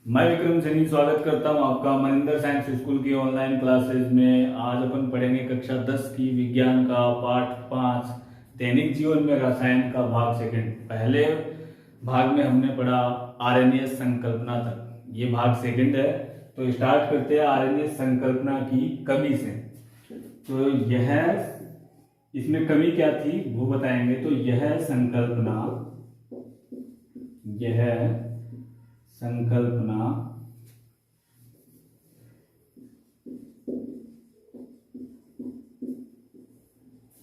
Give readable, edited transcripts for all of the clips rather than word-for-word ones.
मैं विक्रम सैनी स्वागत करता हूं आपका मनिंदर साइंस स्कूल की ऑनलाइन क्लासेस में। आज अपन पढ़ेंगे कक्षा 10 की विज्ञान का पाठ 5 दैनिक जीवन में रसायन का भाग सेकंड। पहले भाग में हमने पढ़ा आरएनए संकल्पना तक, ये भाग सेकंड है। तो स्टार्ट करते हैं आरएनए संकल्पना की कमी से। तो यह इसमें कमी क्या थी वो बताएंगे। तो यह संकल्पना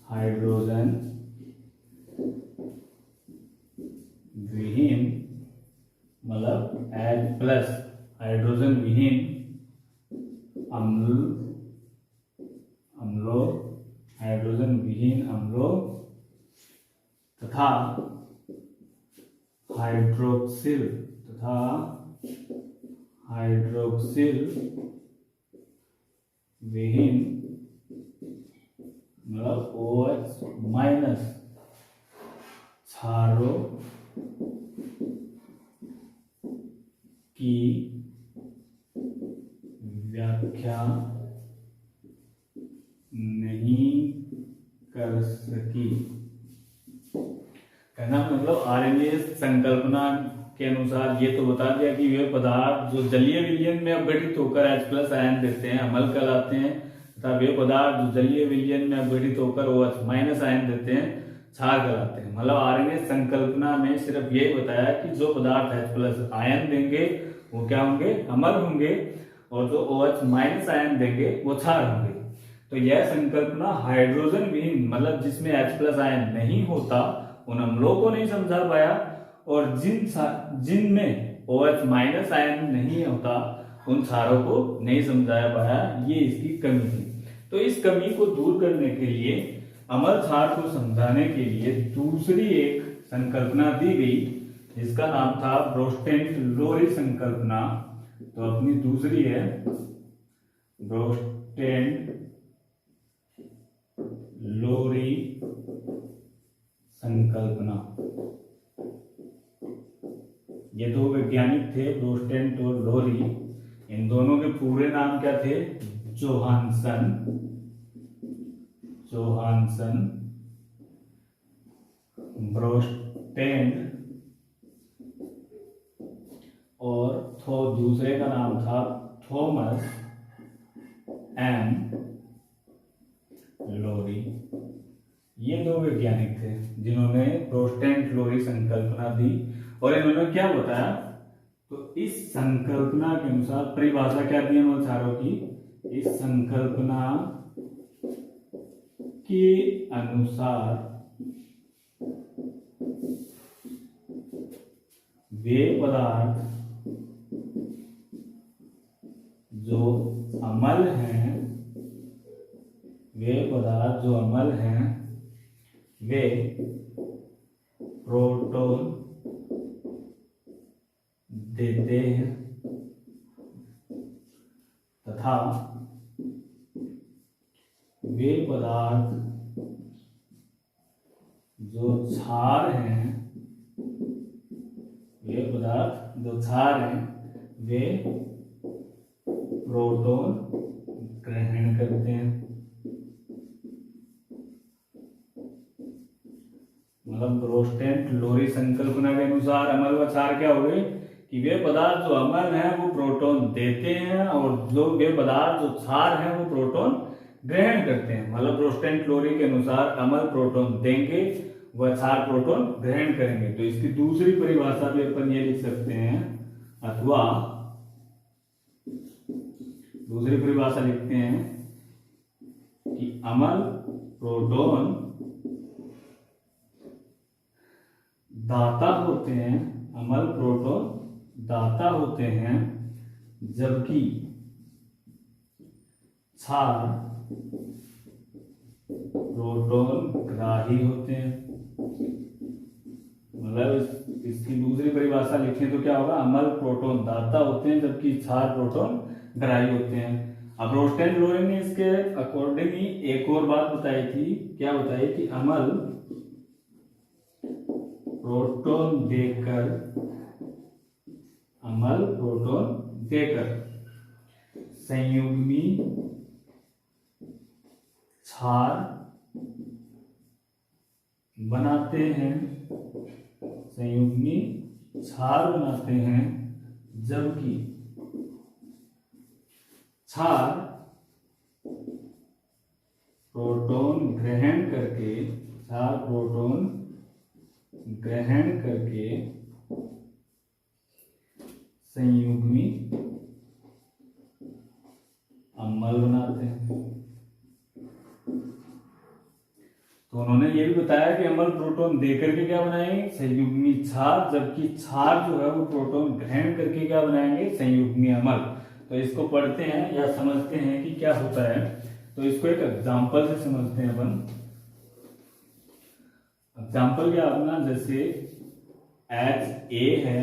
हाइड्रोजन विहीन मतलब H+ हाइड्रोजन विहीन अम्लों हाइड्रोजन विहीन अम्लों तथा हाइड्रोक्सिल विहीन मतलब OH- क्षारों की व्याख्या नहीं कर सकी। कहना मतलब आरएनए संकल्पना के अनुसार ये तो बता दिया कि वे पदार्थ जो जलीय विलयन में अपघटित होकर H+ आयन देते हैं अम्ल कहलाते हैं, तथा वे पदार्थ जो जलीय विलयन में अपघटित होकर OH- आयन देते हैं क्षार कहलाते हैं। मतलब आरएनए संकल्पना में सिर्फ यही बताया कि जो पदार्थ H+ आयन देंगे वो क्या होंगे, अम्ल होंगे, और जो OH- आयन देंगे वो क्षार होंगे। तो यह संकल्पना हाइड्रोजन विहीन मतलब जिसमें H+ आयन नहीं होता उन अम्लों को नहीं समझा पाया, और जिनमें OH- आयन नहीं होता उन क्षारों को नहीं समझाया पाया। ये इसकी कमी थी। तो इस कमी को दूर करने के लिए अम्ल क्षार को समझाने के लिए दूसरी एक संकल्पना दी गई जिसका नाम था ब्रोस्टेंट-लोरी संकल्पना। तो अपनी दूसरी है ब्रोस्टेंट-लोरी संकल्पना। ये दो वैज्ञानिक थे ब्रोस्टेंट और लोरी। इन दोनों के पूरे नाम क्या थे? जोहानसन ब्रोस्टेंट, और दूसरे का नाम था थॉमस एम लोरी। ये दो वैज्ञानिक थे जिन्होंने ब्रोस्टेंट-लोरी संकल्पना दी। और इन्होंने क्या बताया? तो इस संकल्पना के अनुसार परिभाषा क्या दी अम्ल क्षारों की? इस संकल्पना के अनुसार वे पदार्थ जो अम्ल हैं वे प्रोटॉन देते हैं तथा वे पदार्थ जो क्षार हैं वे प्रोटॉन ग्रहण करते हैं। मतलब ब्रोस्टेंट-लोरी संकल्पना के अनुसार अम्ल व क्षार क्या हुए कि वे पदार्थ जो अम्ल हैं वो प्रोटॉन देते हैं, और जो वे पदार्थ जो क्षार हैं वो प्रोटॉन ग्रहण करते हैं। मतलब ब्रोस्टेंट-लोरी के अनुसार अम्ल प्रोटॉन देंगे व क्षार प्रोटॉन ग्रहण करेंगे। तो इसकी दूसरी परिभाषा भी अपन ये लिख सकते हैं, अथवा दूसरी परिभाषा लिखते हैं कि अम्ल प्रोटॉन दाता होते हैं जबकि क्षार प्रोटॉन ग्राही होते हैं। मतलब इसकी दूसरी परिभाषा लिखें तो क्या होगा? अम्ल प्रोटॉन दाता होते हैं जबकि क्षार प्रोटॉन ग्राही होते हैं। अब ब्रोस्टेंट-लोरी ने इसके अकॉर्डिंग ही एक और बात बताई थी। क्या बताई कि अम्ल प्रोटॉन देकर अम्ल प्रोटॉन देकर संयुग्मी क्षार बनाते हैं, संयुग्मी क्षार बनाते हैं, जबकि क्षार प्रोटॉन ग्रहण करके, क्षार प्रोटॉन ग्रहण करके संयुग्मी अम्ल बनाते हैं। तो उन्होंने ये भी बताया कि अम्ल प्रोटॉन देकर के क्या बनाएंगे, संयुग्मी क्षार, जबकि क्षार जो है वो प्रोटॉन ग्रहण करके क्या बनाएंगे, संयुग्मी अम्ल। तो इसको पढ़ते हैं या समझते हैं कि क्या होता है। तो इसको एक एग्जांपल से समझते हैं अपन। एग्जांपल क्या अपना, जैसे HA है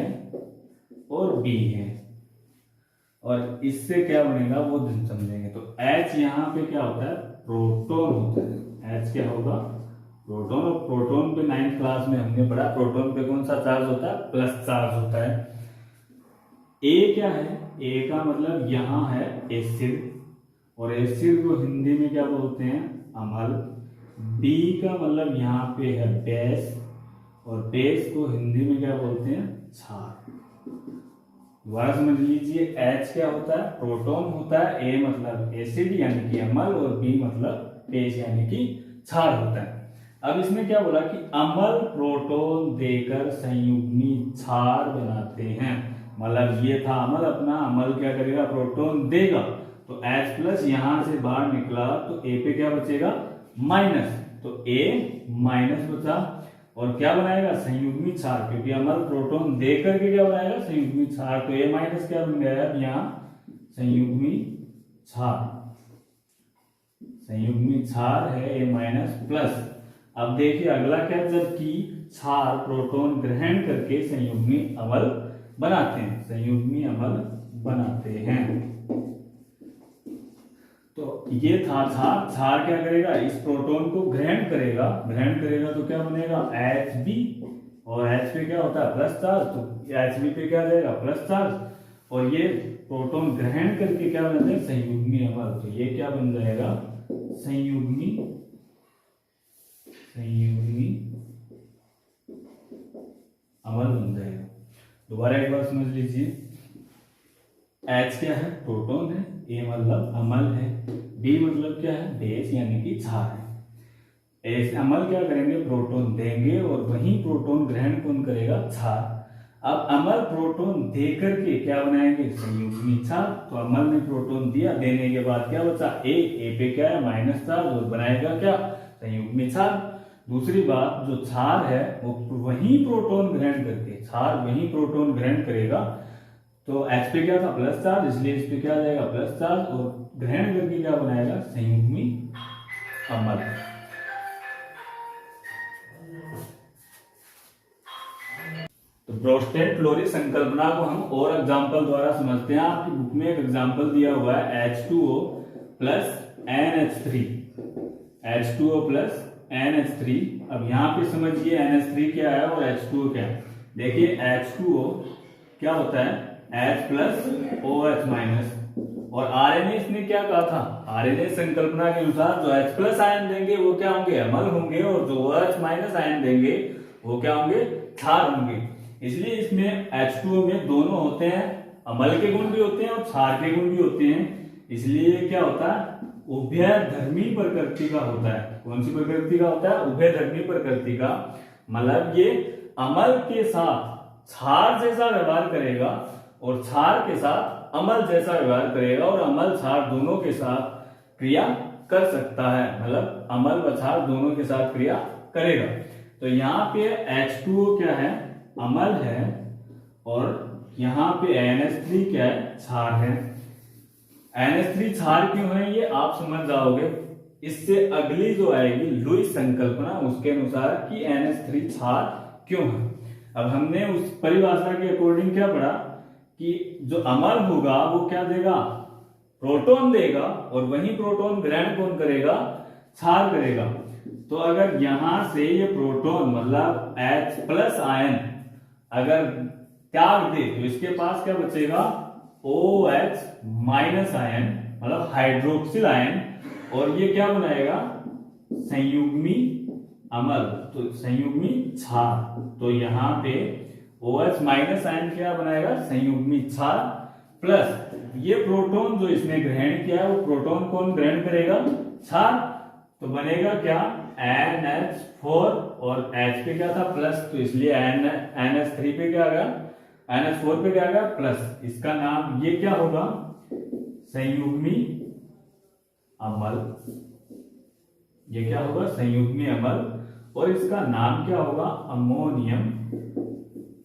और B है, और इससे क्या बनेगा वो समझेंगे। तो H यहाँ पे क्या होता है, प्रोटॉन होता है। H क्या होगा, प्रोटॉन। और प्रोटॉन पे 9th क्लास में हमने पढ़ा, प्रोटॉन पे कौन सा चार्ज होता है, प्लस चार्ज होता है। A क्या है, A का मतलब यहाँ है एसिड, और एसिड को हिंदी में क्या बोलते हैं, अम्ल। B का मतलब यहाँ पे है बेस, और बेस को हिंदी में क्या बोलते हैं, क्षार। दोबारा समझ लीजिए, H क्या होता है, प्रोटॉन होता है, A मतलब एसिड यानी कि अम्ल, और B मतलब बेस यानी कि क्षार होता है। अब इसमें क्या बोला कि अम्ल प्रोटॉन देकर संयुग्मी क्षार बनाते हैं। मतलब ये था अम्ल अपना, अम्ल क्या करेगा, प्रोटॉन देगा। तो H प्लस यहां से बाहर निकला तो A पे क्या बचेगा, माइनस। तो A माइनस बचा, और क्या बनाएगा, संयुग्मी क्षार, क्योंकि अम्ल प्रोटॉन दे करके क्या बनाएगा, संयुग्मी क्षार। तो A माइनस क्या बन गया है यहाँ, संयुग्मी क्षार। संयुग्मी क्षार है A माइनस प्लस। अब देखिए अगला क्या, जबकि क्षार प्रोटॉन ग्रहण करके संयुग्मी अम्ल बनाते हैं, संयुग्मी अम्ल बनाते हैं। तो ये था क्षार। क्षार क्या करेगा, इस प्रोटॉन को ग्रहण करेगा, ग्रहण करेगा तो क्या बनेगा, HB, और H पे क्या होता है, प्लस चार्ज, तो HB पे क्या जाएगा, प्लस चार्ज। और ये प्रोटॉन ग्रहण करके क्या बनाते हैं, संयुग्मी अम्ल। तो ये क्या बन जाएगा, संयुग्मी अम्ल बन जाएगा। दोबारा एक बार समझ लीजिए, H क्या है, प्रोटॉन है, A मतलब अम्ल है, B मतलब क्या है, बेस यानी कि क्षार है। ऐसे अम्ल क्या करेंगे, प्रोटॉन देंगे, और वही प्रोटॉन ग्रहण कौन करेगा, क्षार। अब अम्ल प्रोटॉन देकर के क्या बनाएंगे, संयुग्मी क्षार। तो अम्ल ने प्रोटॉन दिया, देने के बाद क्या बचा, A पे क्या है, माइनस चार्ज, और बनाएगा क्या, संयुग्मी क्षार। दूसरी बात, जो क्षार है वो वही प्रोटॉन ग्रहण करके, क्षार वही प्रोटॉन ग्रहण करेगा। तो H पे क्या था, प्लस चार्ज, इसलिए इस पे क्या आ जाएगा, प्लस चार्ज, और ग्रहण करके क्या बनाएगा, संयुग्मी अम्ल। तो ब्रोस्टेड क्लोरी संकल्पना को हम और एग्जांपल द्वारा समझते हैं। आपकी बुक में एक एग्जांपल दिया हुआ है H2O plus NH3, H2O plus NH3। अब यहाँ पे समझिए NH3 क्या है और H2O क्या है। देखिए H2O क्या होता है, H प्लस OH माइनस, और RNA इसने क्या कहा था, RNA संकल्पना के अनुसार जो H प्लस आयन देंगे वो क्या होंगे, अम्ल होंगे, और जो OH माइनस आयन देंगे वो क्या होंगे, क्षार होंगे। इसलिए इसमें H2O में दोनों होते हैं, अम्ल के गुण भी होते हैं और क्षार के गुण भी होते हैं। इसलिए क्या होता है, उभयधर्मी प्रकृति का होता है। कौन सी प्रकृति का होता है, उभयधर्मी प्रकृति का। मतलब ये अम्ल के साथ क्षार जैसा व्यवहार करेगा, और क्षार के साथ अम्ल जैसा व्यवहार करेगा, और अम्ल क्षार दोनों के साथ क्रिया कर सकता है। मतलब अम्ल व क्षार दोनों के साथ क्रिया करेगा। तो यहाँ पे H2O क्या है, अम्ल है, और यहाँ पे NH3 क्या है, क्षार है। NH3 क्षार क्यों है ये आप समझ जाओगे, इससे अगली जो आएगी लुईस संकल्पना उसके अनुसार कि NH3 क्षार क्यों है। अब हमने उस परिभाषा के अकॉर्डिंग क्या पढ़ा कि जो अम्ल होगा वो क्या देगा, प्रोटॉन देगा, और वही प्रोटॉन ग्रहण कौन करेगा, क्षार करेगा। तो अगर यहां से ये प्रोटॉन मतलब H प्लस आयन अगर त्याग दे तो इसके पास क्या बचेगा, OH माइनस आयन मतलब हाइड्रोक्सिल आयन, और ये क्या बनाएगा, संयुग्मी अम्ल, तो संयुग्मी क्षार। तो यहाँ पे OH माइनस आयन क्या बनाएगा, संयुग्मी क्षार, प्लस ये प्रोटॉन जो इसने ग्रहण किया है वो प्रोटॉन कौन ग्रहण करेगा, क्षार। तो बनेगा क्या, NH4 और H पे क्या था प्लस, तो इसलिए NH3 पे क्या आ गया, NH4 पे क्या आ गया प्लस। इसका नाम ये क्या होगा, संयुग्मी अम्ल, ये क्या होगा, संयुग्मी अम्ल, और इसका नाम क्या होगा, अमोनियम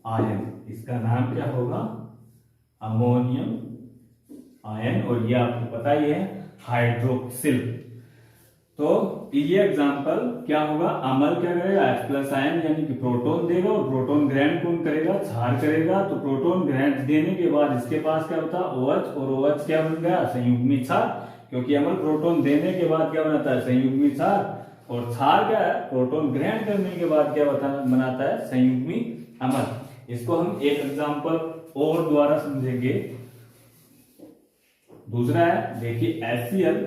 आयन। इसका नाम क्या होगा, अमोनियम आयन, और ये आपको पता ही है हाइड्रोक्सिल। तो ये एग्जांपल क्या होगा, अम्ल क्या करेगा, H प्लस आयन यानी कि प्रोटॉन देगा, और प्रोटॉन ग्रहण कौन करेगा, क्षार करेगा। तो प्रोटॉन ग्रहण देने के बाद इसके पास क्या होता है, OH, और OH क्या बन गया, संयुग्मी क्षार, क्योंकि अम्ल प्रोटॉन देने के बाद क्या बनाता है, संयुग्मी क्षार, और क्षार क्या है, प्रोटॉन ग्रहण करने के बाद क्या बनाता है, संयुग्मी अम्ल। इसको हम एक एग्जांपल और द्वारा समझेंगे। दूसरा है, देखिए HCl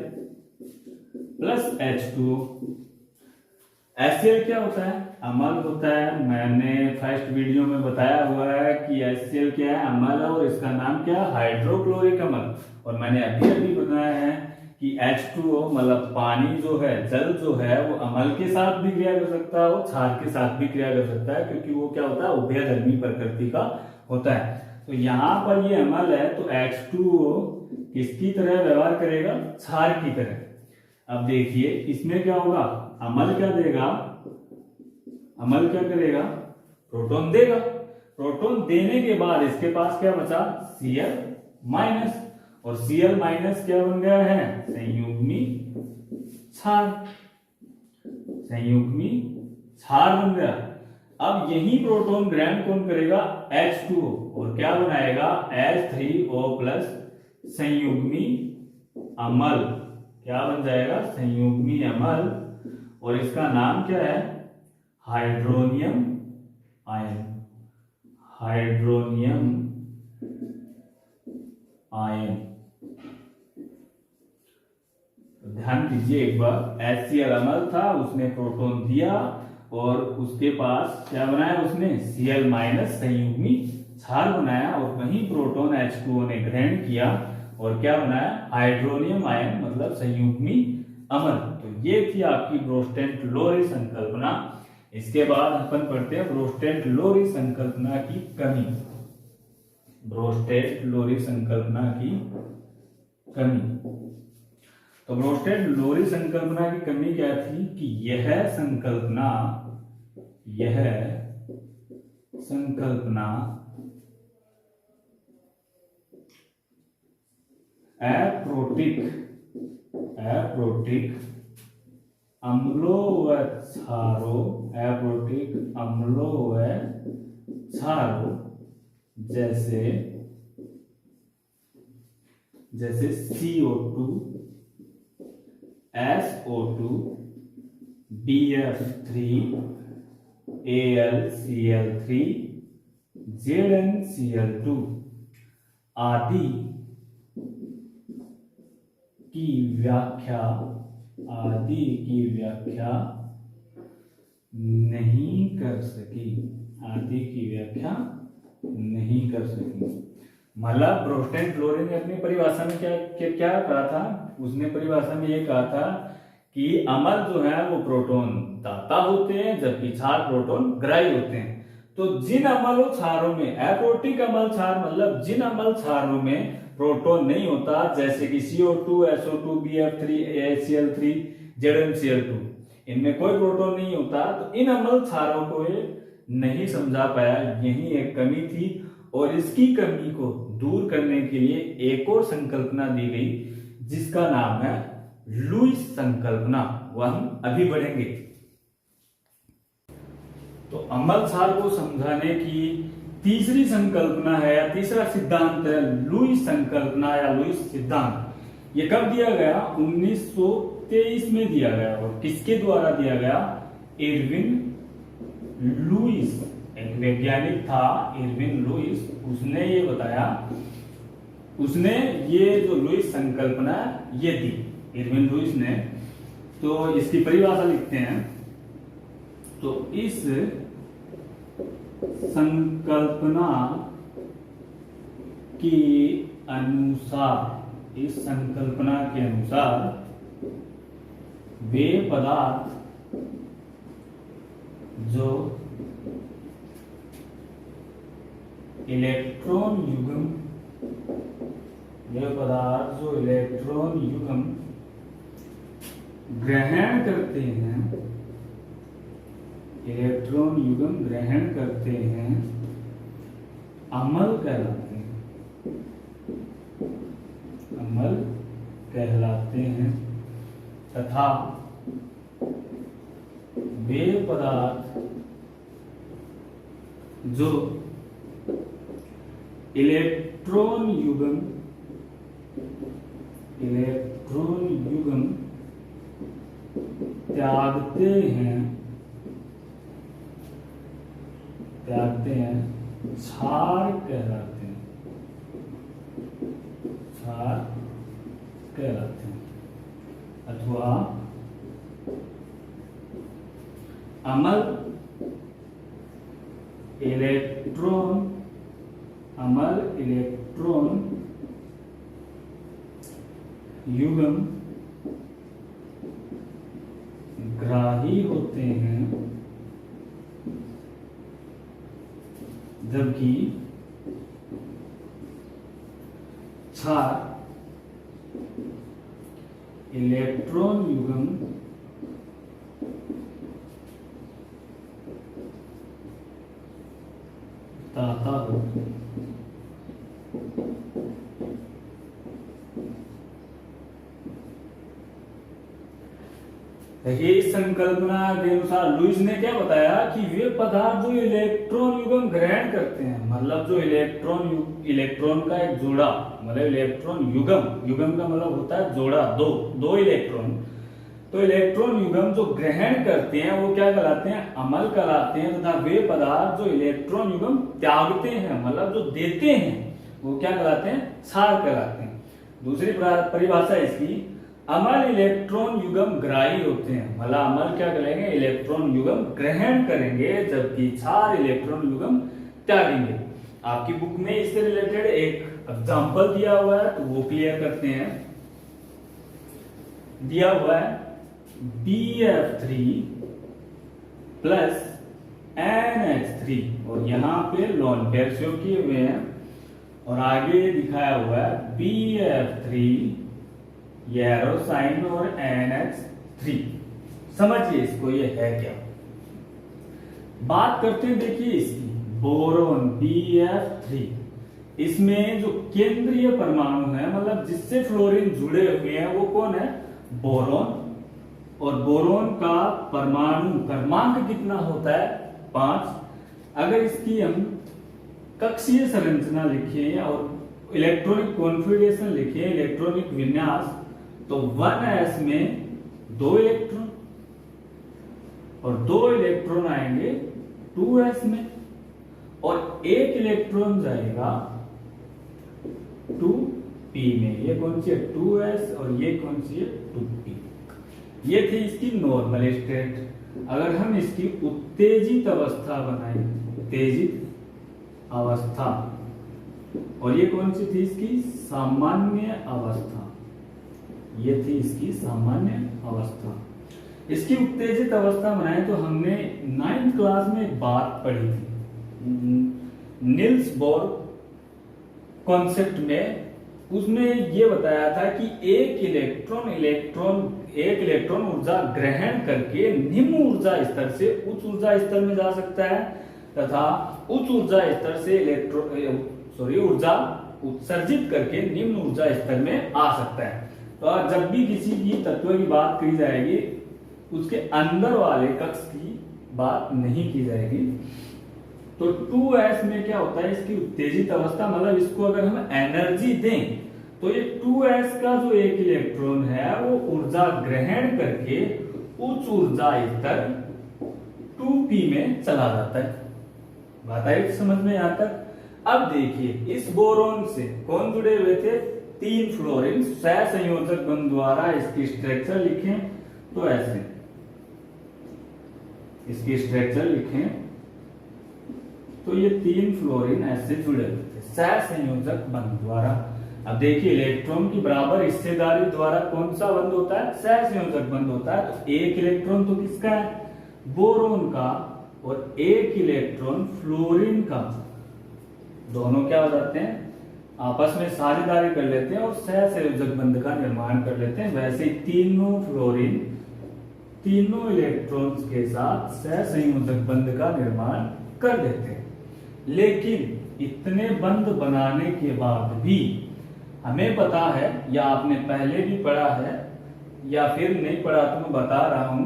प्लस H2O। HCl क्या होता है, अम्ल होता है। मैंने फर्स्ट वीडियो में बताया हुआ है कि HCl क्या है, अम्ल है, और इसका नाम क्या है, हाइड्रोक्लोरिक अम्ल। और मैंने अभी अभी बताया है कि H2O मतलब पानी जो है, जल जो है, वो अम्ल के साथ भी क्रिया कर सकता है, वो क्षार के साथ भी क्रिया कर सकता है, क्योंकि वो क्या होता है, उभयधर्मी प्रकृति का होता है। तो यहाँ पर ये अम्ल है, तो H2O किसकी तरह व्यवहार करेगा, क्षार की तरह। अब देखिए इसमें क्या होगा, अम्ल क्या देगा, अम्ल क्या करेगा, प्रोटॉन देगा। प्रोटॉन देने के बाद इसके पास क्या बचा, Cl माइनस, और Cl माइनस क्या बन गया है, संयुग्मी क्षार, संयुग्मी क्षार बन गया। अब यही प्रोटॉन ग्रहण कौन करेगा, H2O, और क्या बनाएगा, H3O प्लस संयुग्मी अम्ल, क्या बन जाएगा, संयुग्मी अम्ल, और इसका नाम क्या है, हाइड्रोनियम आयन, हाइड्रोनियम आयन। ध्यान दीजिए एक बार, HCl अम्ल था, उसने प्रोटॉन दिया, और उसके पास क्या बनाया, उसने Cl माइनस संयुग्मी क्षार बनाया, और वही प्रोटॉन H2O ने ग्रहण किया, और क्या बनाया, हाइड्रोनियम आयन मतलब संयुग्मी अम्ल। तो ये थी आपकी ब्रोस्टेंट-लोरी संकल्पना। इसके बाद अपन पढ़ते हैं ब्रोस्टेंट-लोरी संकल्पना की कमी। ब्रोस्टेंट-लोरी संकल्पना की कमी। तो ब्रोस्टेंट-लोरी संकल्पना की कमी क्या थी कि यह संकल्पना एप्रोटिक अम्लों व क्षारों, एप्रोटिक अम्लों व क्षारों जैसे CO2, SO2, BF3, AlCl3, ZnCl2 आदि की व्याख्या नहीं कर सकी, मतलब ब्रोस्टेंट-लोरी ने अपनी परिभाषा में क्या कहा था, उसने परिभाषा में ये कहा था कि अम्ल जो है वो प्रोटॉन दाता होते हैं, जबकि क्षार प्रोटॉन ग्राही होते हैं। तो जिन अम्ल क्षारों में, एप्रोटिक अम्ल क्षार मतलब जिन अम्ल क्षारों में प्रोटॉन नहीं होता, जैसे कि CO2, SO2, BF3, AlCl3, ZnCl2, इनमें कोई प्रोटॉन नहीं होता, तो इन अम्ल क्षारों को ये नहीं समझा पाया, यही एक कमी थी। और इसकी कमी को दूर करने के लिए एक और संकल्पना दी गई, जिसका नाम है लुईस संकल्पना। वह हम अभी बढ़ेंगे। तो अम्ल क्षार को समझाने की तीसरी संकल्पना है या तीसरा सिद्धांत है लुईस संकल्पना या लुईस सिद्धांत। ये कब दिया गया, 1923 में दिया गया, और किसके द्वारा दिया गया, एडविन लुईस वैज्ञानिक था इरविन लुईस, उसने ये बताया, उसने ये जो लुईस संकल्पना ये दी इरविन लुईस ने। तो इसकी परिभाषा लिखते हैं। तो इस संकल्पना के अनुसार, इस संकल्पना के अनुसार वे पदार्थ जो इलेक्ट्रॉन युग्म, वे पदार्थ जो इलेक्ट्रॉन युग्म ग्रहण करते हैं, इलेक्ट्रॉन युग्म ग्रहण करते हैं, अमल कहलाते हैं, अमल कहलाते हैं। तथा वे पदार्थ जो इलेक्ट्रॉन युग्म, इलेक्ट्रॉन युग्म त्यागते हैं, त्यागते हैं, क्षार कहलाते हैं, क्षार कहलाते हैं। अथवा अमल इलेक्ट्रॉन, अमल इलेक्ट्रॉन युग्म ग्राही होते हैं, जबकि क्षार इलेक्ट्रॉन युग्म दाता होते हैं। इस संकल्पना के अनुसार लुईस ने क्या बताया कि वे पदार्थ जो इलेक्ट्रॉन युग्म ग्रहण करते हैं, मतलब जो इलेक्ट्रॉन का एक जोड़ा, मतलब इलेक्ट्रॉन युग्म, युग्म का मतलब होता है जोड़ा, दो इलेक्ट्रॉन। तो इलेक्ट्रॉन युग्म जो ग्रहण करते हैं वो क्या कहलाते हैं, अमल कहलाते हैं। तथा वे पदार्थ जो इलेक्ट्रॉन युग्म त्यागते हैं, मतलब जो देते हैं, वो क्या कहलाते हैं, क्षार कहलाते हैं। दूसरी परिभाषा इसकी, अमल इलेक्ट्रॉन युग्म ग्राही होते हैं, मतलब अमल क्या करेंगे, इलेक्ट्रॉन युग्म ग्रहण करेंगे, जबकि क्षार इलेक्ट्रॉन युग्म त्यागेंगे। आपकी बुक में इससे रिलेटेड एक एग्जांपल दिया हुआ है, तो वो क्लियर करते हैं। दिया हुआ है BF3 प्लस NH3 और यहाँ पे लोन पेयर शो किए हुए हैं, और आगे दिखाया हुआ है BF3 एरोसाइन और NH3। समझिए इसको, ये है क्या। बात करते हैं, देखिए इसकी बोरोन BF3, इसमें जो केंद्रीय परमाणु है, मतलब जिससे फ्लोरीन जुड़े हुए हैं, वो कौन है, बोरोन। और बोरोन का परमाणु क्रमांक कितना होता है, 5। अगर इसकी हम कक्षीय संरचना लिखें और इलेक्ट्रॉनिक कॉन्फ़िगरेशन लिखें, इलेक्ट्रॉनिक विन्यास, तो 1s में 2 इलेक्ट्रॉन और 2 इलेक्ट्रॉन आएंगे 2s में, और 1 इलेक्ट्रॉन जाएगा 2p में। ये कौन सी है, 2s, और ये कौन सी है, 2p। ये थी इसकी नॉर्मल स्टेट। अगर हम इसकी उत्तेजित अवस्था बनाएं, उत्तेजित अवस्था, और ये कौन सी थी इसकी सामान्य अवस्था, ये थी इसकी सामान्य अवस्था। इसकी उत्तेजित अवस्था बनाए तो हमने 9th क्लास में एक बात पढ़ी थी निल्स बोर कॉन्सेप्ट में। उसमें ये बताया था कि एक इलेक्ट्रॉन ऊर्जा ग्रहण करके निम्न ऊर्जा स्तर से उच्च ऊर्जा स्तर में जा सकता है, तथा उच्च ऊर्जा स्तर से ऊर्जा उत्सर्जित करके निम्न ऊर्जा स्तर में आ सकता है। तो जब भी किसी भी तत्व की बात की जाएगी, उसके अंदर वाले कक्ष की बात नहीं की जाएगी। तो 2s में क्या होता है, इसकी उत्तेजित अवस्था, मतलब इसको अगर हम एनर्जी दें तो ये 2s का जो एक इलेक्ट्रॉन है वो ऊर्जा ग्रहण करके उच्च ऊर्जा स्तर 2p में चला जाता है। बात आई समझ में यहां तक। अब देखिए इस बोरोन से कौन जुड़े हुए थे, 3 फ्लोरीन सहसंयोजक बंध द्वारा इसकी स्ट्रक्चर लिखें तो ऐसे, इसकी स्ट्रक्चर लिखें तो ये 3 फ्लोरीन ऐसे जुड़े हुए थे सहसंयोजक बंध द्वारा। अब देखिए इलेक्ट्रॉन की बराबर हिस्सेदारी द्वारा कौन सा बंध होता है, सहसंयोजक बंध होता है। तो एक इलेक्ट्रॉन तो किसका है, बोरोन का, और एक इलेक्ट्रॉन फ्लोरीन का। दोनों क्या हो जाते हैं, आपस में साझेदारी कर लेते हैं और सहसंयोजक बंध का निर्माण कर लेते हैं। वैसे ही तीनों फ्लोरीन तीनों इलेक्ट्रॉन्स के साथ सहसंयोजक बंध का निर्माण कर देते हैं। लेकिन इतने बंध बनाने के बाद भी हमें पता है, या आपने पहले भी पढ़ा है या फिर नहीं पढ़ा तो मैं बता रहा हूं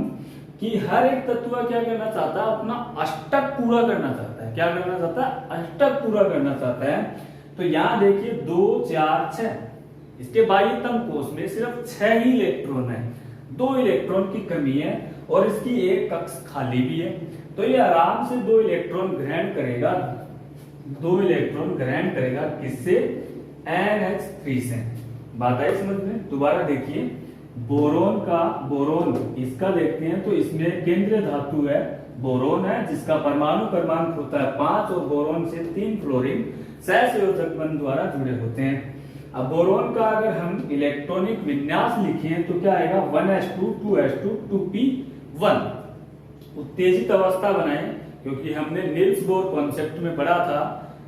कि हर एक तत्व क्या करना चाहता है, अपना अष्टक पूरा करना चाहता है। क्या करना चाहता है, अष्टक पूरा करना चाहता है। तो यहां देखिए 2 4 6, इसके बाह्यतम कोष में सिर्फ 6 ही इलेक्ट्रॉन है, 2 इलेक्ट्रॉन की कमी है और इसकी एक कक्ष खाली भी है। तो ये आराम से 2 इलेक्ट्रॉन ग्रहण करेगा, 2 इलेक्ट्रॉन ग्रहण करेगा किससे, NH3 से। बात आई समझ में। दोबारा देखिए बोरोन इसका देखते हैं तो इसमें केंद्रीय धातु है, बोरोन है जिसका परमाणु क्रमांक होता है 5 और बोरोन से 3 फ्लोरीन सहसंयोजक बंध द्वारा जुड़े होते हैं। अब बोरोन का अगर हम इलेक्ट्रॉनिक विन्यास लिखें तो क्या आएगा, 1s2 2s2 2p1। उत्तेजित अवस्था बनाएं, क्योंकि हमने नील्स बोर कॉन्सेप्ट में पढ़ा था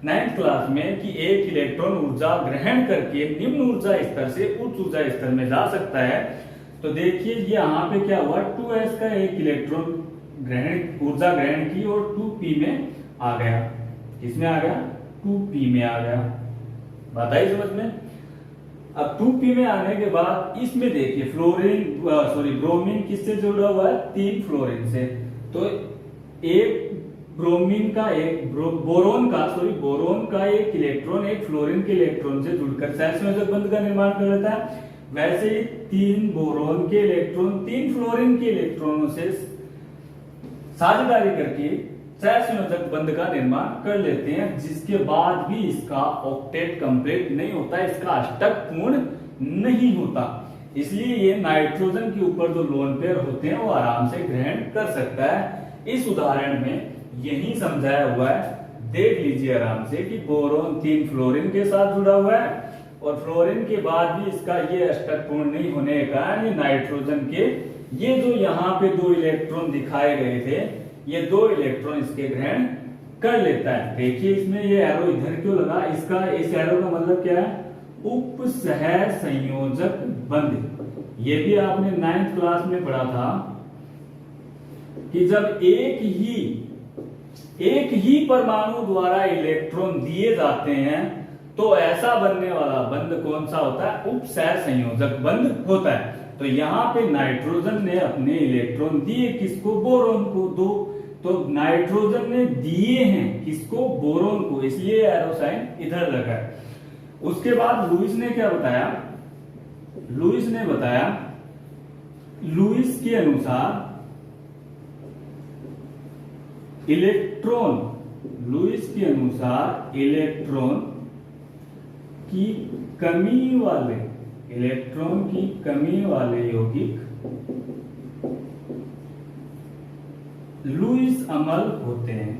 9th क्लास में कि एक इलेक्ट्रॉन ऊर्जा ग्रहण करके निम्न ऊर्जा स्तर से उच्च ऊर्जा स्तर में जा सकता है। तो देखिए ये यहाँ पे क्या हुआ, 2s का एक इलेक्ट्रॉन ऊर्जा ग्रहण की और 2p में आ गया। किसमें आ गया, 2p में आ गया। बात आई समझ में। अब 2p में आने के बाद इसमें देखिए ब्रोमीन किससे जुड़ा हुआ है, 3 फ्लोरीन से। तो एक बोरोन का एक इलेक्ट्रॉन एक फ्लोरीन के इलेक्ट्रॉन से जुड़कर सहसंयोजक बंध का निर्माण कर लेता है। वैसे ही 3 बोरोन के इलेक्ट्रॉन 3 फ्लोरीन के इलेक्ट्रॉनों से साझेदारी करके सहसंयोजक बंध का निर्माण कर लेते हैं, जिसके बाद भी इसका ऑक्टेट कंप्लीट नहीं होता, इसका अष्टक पूर्ण नहीं होता। इसलिए ये नाइट्रोजन के ऊपर जो लोन पेयर होते हैं वो आराम से ग्रहण कर सकता है। इस उदाहरण में यही समझाया हुआ है, देख लीजिए आराम से कि बोरोन 3 फ्लोरीन के साथ जुड़ा हुआ है और फ्लोरीन के बाद भी इसका ये अष्टक पूर्ण नहीं होने के कारण ये नाइट्रोजन के ये जो यहाँ पे 2 इलेक्ट्रॉन दिखाए गए थे, ये 2 इलेक्ट्रॉन इसके ग्रहण कर लेता है। देखिए इसमें ये एरो इधर क्यों लगा, इसका इस एरो का मतलब क्या है, उप सहसंयोजक बंध। ये भी आपने 9th क्लास में पढ़ा था कि जब एक ही परमाणु द्वारा इलेक्ट्रॉन दिए जाते हैं तो ऐसा बनने वाला बंध कौन सा होता है, उप सहसंयोजक बंध होता है। तो यहाँ पे नाइट्रोजन ने अपने इलेक्ट्रॉन दिए किसको, बोरोन को 2। तो नाइट्रोजन ने दिए हैं किसको, बोरोन को, इसलिए एरो साइन इधर लगा है। उसके बाद लुईस ने क्या बताया, लुईस के अनुसार इलेक्ट्रॉन की कमी वाले यौगिक लुईस अमल होते हैं।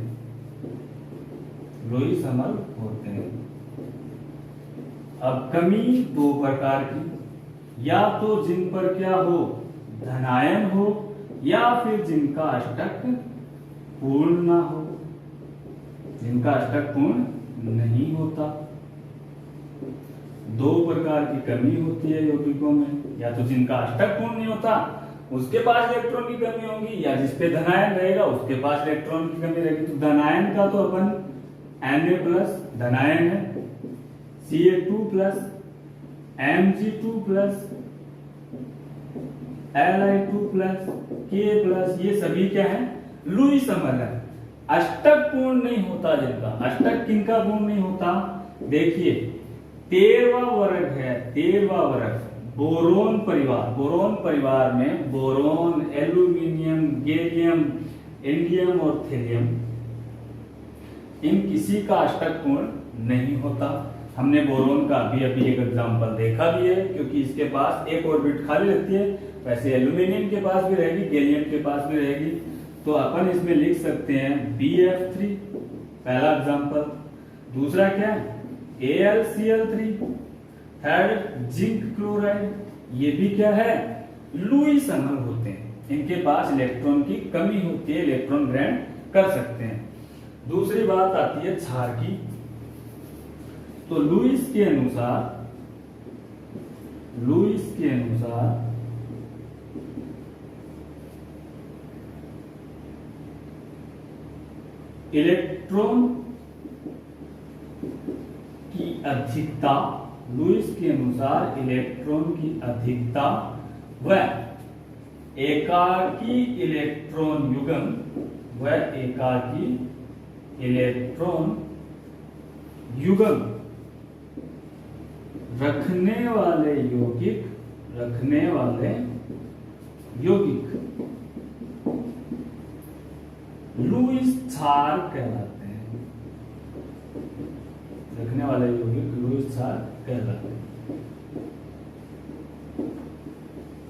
अब कमी 2 प्रकार की, या तो जिन पर क्या हो, धनायन हो, या फिर जिनका अष्टक पूर्ण ना हो, जिनका अष्टक पूर्ण नहीं होता। 2 प्रकार की कमी होती है यौगिकों में, या तो जिनका अष्टक पूर्ण नहीं होता उसके पास इलेक्ट्रॉन की कमी होगी, या जिसपे धनायन रहेगा उसके पास इलेक्ट्रॉन की कमी रहेगी। तो धनायन का तो अपन Na+ धनायन है, Ca2+, Mg2+, Li2+, K+, ये सभी क्या है, लुईस अमल है। अष्टक पूर्ण नहीं होता जिनका, अष्टक किनका पूर्ण नहीं होता, देखिए 13वां वर्ग है, 13वां वर्ग बोरोन परिवार में बोरोन, एल्यूमिनियम, गैलियम, इंडियम और थेलियम। इन किसी का अष्टक पूर्ण नहीं होता। हमने बोरोन का अभी एक एग्जांपल देखा भी है, क्योंकि इसके पास एक ऑर्बिट खाली रहती है। वैसे एल्यूमिनियम के पास भी रहेगी, गैलियम के पास भी रहेगी। तो अपन इसमें लिख सकते हैं BF3 पहला एग्जांपल। दूसरा क्या है, AlCl3। थर्ड जिंक क्लोराइड, ये भी क्या है, लुईस अणु होते हैं। इनके पास इलेक्ट्रॉन की कमी होती है, इलेक्ट्रॉन ग्रहण कर सकते हैं। दूसरी बात आती है क्षार की। तो लुईस के अनुसार इलेक्ट्रॉन की अधिकता, लुईस के अनुसार इलेक्ट्रॉन की अधिकता व एकाकी इलेक्ट्रॉन युग्म रखने वाले यौगिक लुईस क्षार कहलाते हैं। रखने वाले यौगिक लुईस क्षार कहलाते हैं।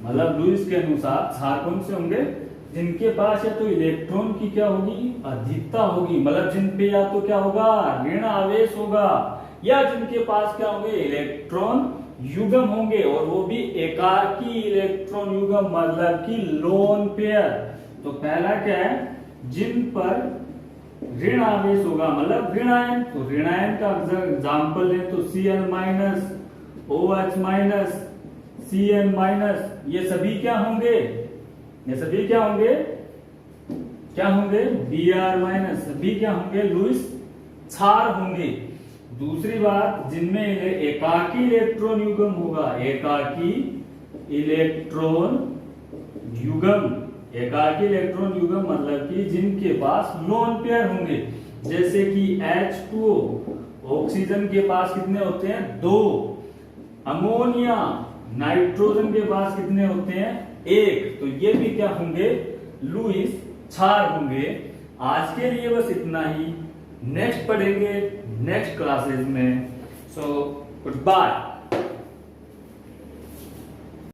मतलब लुईस के अनुसार क्षार कौन से होंगे, जिनके पास या तो इलेक्ट्रॉन की क्या होगी, अधिकता होगी, मतलब जिन पे या तो क्या होगा, ऋण आवेश होगा, या जिनके पास क्या होंगे, इलेक्ट्रॉन युग्म होंगे, और वो भी एकाकी इलेक्ट्रॉन युग्म, मतलब कि लोन पेयर। तो पहला क्या है, जिन पर ऋण आवेश होगा, मतलब ऋण आयन। तो ऋण आयन का एग्जांपल लें तो Cl minus, OH minus, Cn minus, ये सभी क्या होंगे, Br माइनस, सभी क्या होंगे, लुईस क्षार होंगे। दूसरी बात, जिनमें एकाकी इलेक्ट्रॉन युग्म होगा, एकाकी इलेक्ट्रॉन युग्म मतलब कि जिनके पास लोन पेयर होंगे, जैसे कि H2O, ऑक्सीजन के पास कितने होते हैं, 2। अमोनिया, नाइट्रोजन के पास कितने होते हैं, 1। तो ये भी क्या होंगे, लुईस क्षार होंगे। आज के लिए बस इतना ही, नेक्स्ट पढ़ेंगे नेक्स्ट क्लासेस में। So good bye.